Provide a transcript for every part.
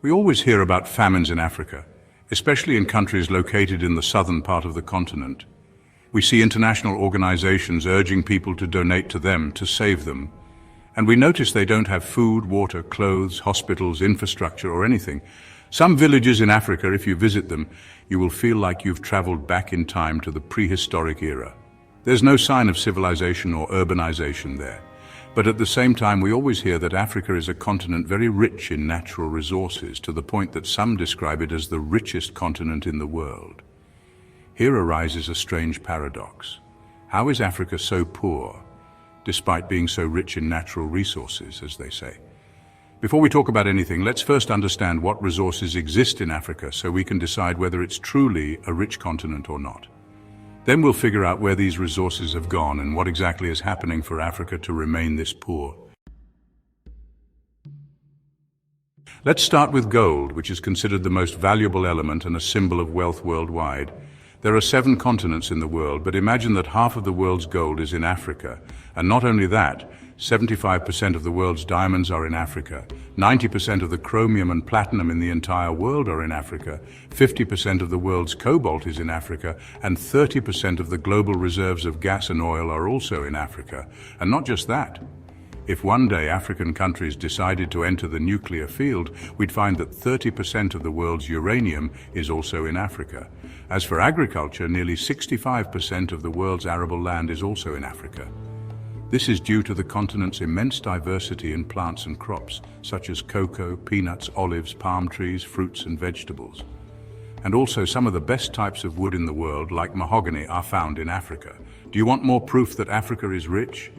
We always hear about famines in Africa, especially in countries located in the southern part of the continent. We see international organizations urging people to donate to them to save them. And we notice they don't have food, water, clothes, hospitals, infrastructure, or anything. Some villages in Africa, if you visit them, you will feel like you've traveled back in time to the prehistoric era. There's no sign of civilization or urbanization there. But at the same time, we always hear that Africa is a continent very rich in natural resources, to the point that some describe it as the richest continent in the world. Here arises a strange paradox. How is Africa so poor, despite being so rich in natural resources, as they say? Before we talk about anything, let's first understand what resources exist in Africa so we can decide whether it's truly a rich continent or not. Then we'll figure out where these resources have gone and what exactly is happening for Africa to remain this poor. Let's start with gold, which is considered the most valuable element and a symbol of wealth worldwide. There are 7 continents in the world, but imagine that half of the world's gold is in Africa. And not only that, 75% of the world's diamonds are in Africa, 90% of the chromium and platinum in the entire world are in Africa, 50% of the world's cobalt is in Africa, and 30% of the global reserves of gas and oil are also in Africa. And not just that. If one day African countries decided to enter the nuclear field, we'd find that 30% of the world's uranium is also in Africa. As for agriculture, nearly 65% of the world's arable land is also in Africa. This is due to the continent's immense diversity in plants and crops, such as cocoa, peanuts, olives, palm trees, fruits and vegetables. And also some of the best types of wood in the world, like mahogany, are found in Africa. Do you want more proof that Africa is rich?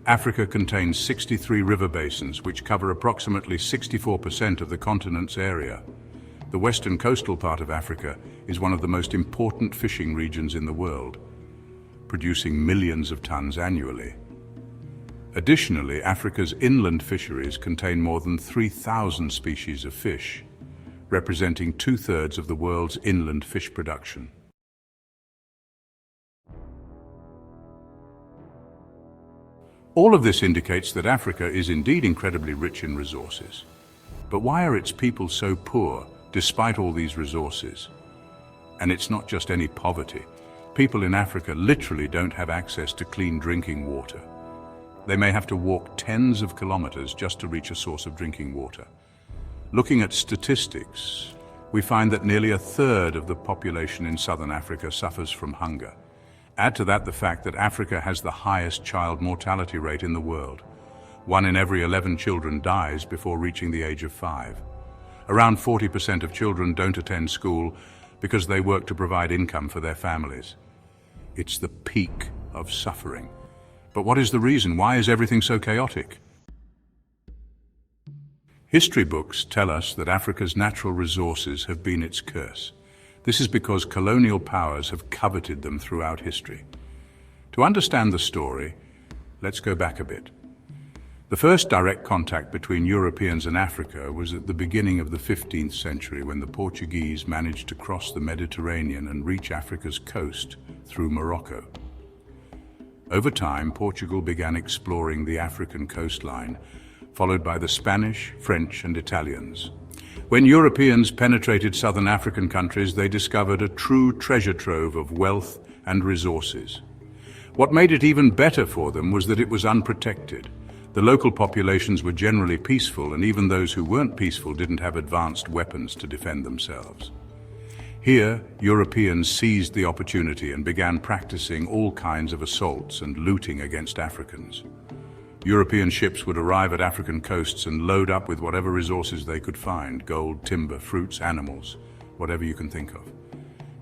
Africa contains 63 river basins, which cover approximately 64% of the continent's area. The western coastal part of Africa is one of the most important fishing regions in the world, producing millions of tons annually. Additionally, Africa's inland fisheries contain more than 3,000 species of fish, representing 2/3 of the world's inland fish production. All of this indicates that Africa is indeed incredibly rich in resources. But why are its people so poor, despite all these resources? And it's not just any poverty. People in Africa literally don't have access to clean drinking water. They may have to walk tens of kilometers just to reach a source of drinking water. Looking at statistics, we find that nearly 1/3 of the population in southern Africa suffers from hunger. Add to that the fact that Africa has the highest child mortality rate in the world. 1 in every 11 children dies before reaching the age of 5. Around 40% of children don't attend school because they work to provide income for their families. It's the peak of suffering. But what is the reason? Why is everything so chaotic? History books tell us that Africa's natural resources have been its curse. This is because colonial powers have coveted them throughout history. To understand the story, let's go back a bit. The first direct contact between Europeans and Africa was at the beginning of the 15th century, when the Portuguese managed to cross the Mediterranean and reach Africa's coast through Morocco. Over time, Portugal began exploring the African coastline, followed by the Spanish, French, and Italians. When Europeans penetrated southern African countries, they discovered a true treasure trove of wealth and resources. What made it even better for them was that it was unprotected. The local populations were generally peaceful, and even those who weren't peaceful didn't have advanced weapons to defend themselves. Here, Europeans seized the opportunity and began practicing all kinds of assaults and looting against Africans. European ships would arrive at African coasts and load up with whatever resources they could find: gold, timber, fruits, animals, whatever you can think of.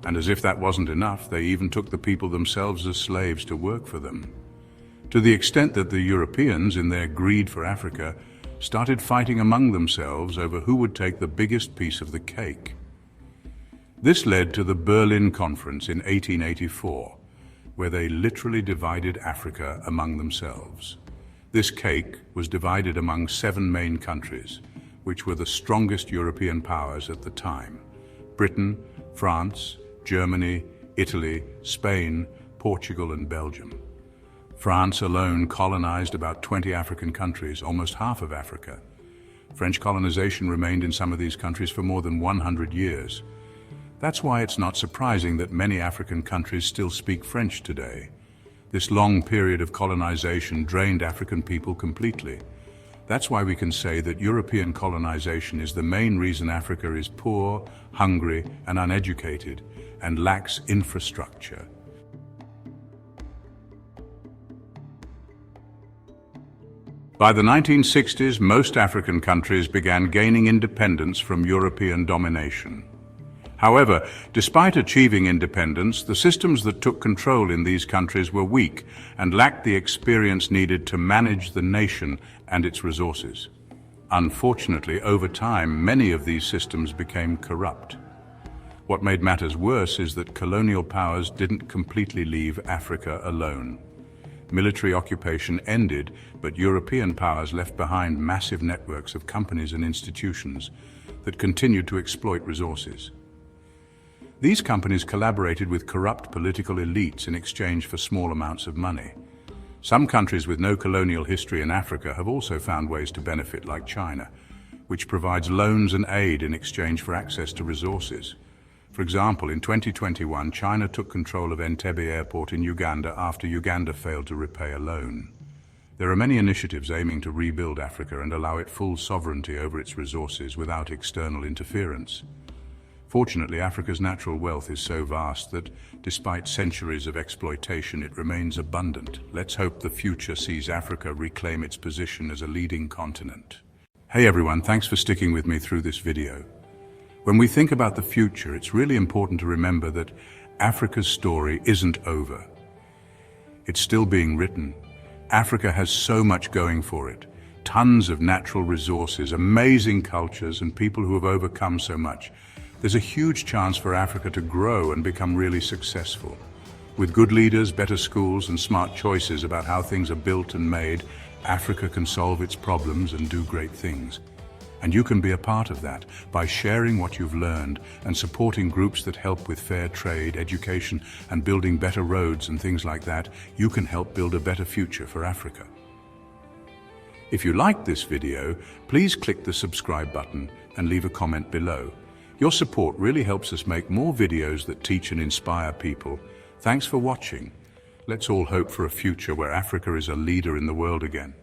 And as if that wasn't enough, they even took the people themselves as slaves to work for them. To the extent that the Europeans, in their greed for Africa, started fighting among themselves over who would take the biggest piece of the cake. This led to the Berlin Conference in 1884, where they literally divided Africa among themselves. This cake was divided among 7 main countries, which were the strongest European powers at the time: Britain, France, Germany, Italy, Spain, Portugal, and Belgium. France alone colonized about 20 African countries, almost half of Africa. French colonization remained in some of these countries for more than 100 years. That's why it's not surprising that many African countries still speak French today. This long period of colonization drained African people completely. That's why we can say that European colonization is the main reason Africa is poor, hungry, and uneducated, and lacks infrastructure. By the 1960s, most African countries began gaining independence from European domination. However, despite achieving independence, the systems that took control in these countries were weak and lacked the experience needed to manage the nation and its resources. Unfortunately, over time, many of these systems became corrupt. What made matters worse is that colonial powers didn't completely leave Africa alone. Military occupation ended, but European powers left behind massive networks of companies and institutions that continued to exploit resources. These companies collaborated with corrupt political elites in exchange for small amounts of money. Some countries with no colonial history in Africa have also found ways to benefit, like China, which provides loans and aid in exchange for access to resources. For example, in 2021, China took control of Entebbe Airport in Uganda after Uganda failed to repay a loan. There are many initiatives aiming to rebuild Africa and allow it full sovereignty over its resources without external interference. Fortunately, Africa's natural wealth is so vast that, despite centuries of exploitation, it remains abundant. Let's hope the future sees Africa reclaim its position as a leading continent. Hey everyone, thanks for sticking with me through this video. When we think about the future, it's really important to remember that Africa's story isn't over. It's still being written. Africa has so much going for it. Tons of natural resources, amazing cultures, and people who have overcome so much. There's a huge chance for Africa to grow and become really successful. With good leaders, better schools, and smart choices about how things are built and made, Africa can solve its problems and do great things. And you can be a part of that by sharing what you've learned and supporting groups that help with fair trade, education, and building better roads and things like that. You can help build a better future for Africa. If you liked this video, please click the subscribe button and leave a comment below. Your support really helps us make more videos that teach and inspire people. Thanks for watching. Let's all hope for a future where Africa is a leader in the world again.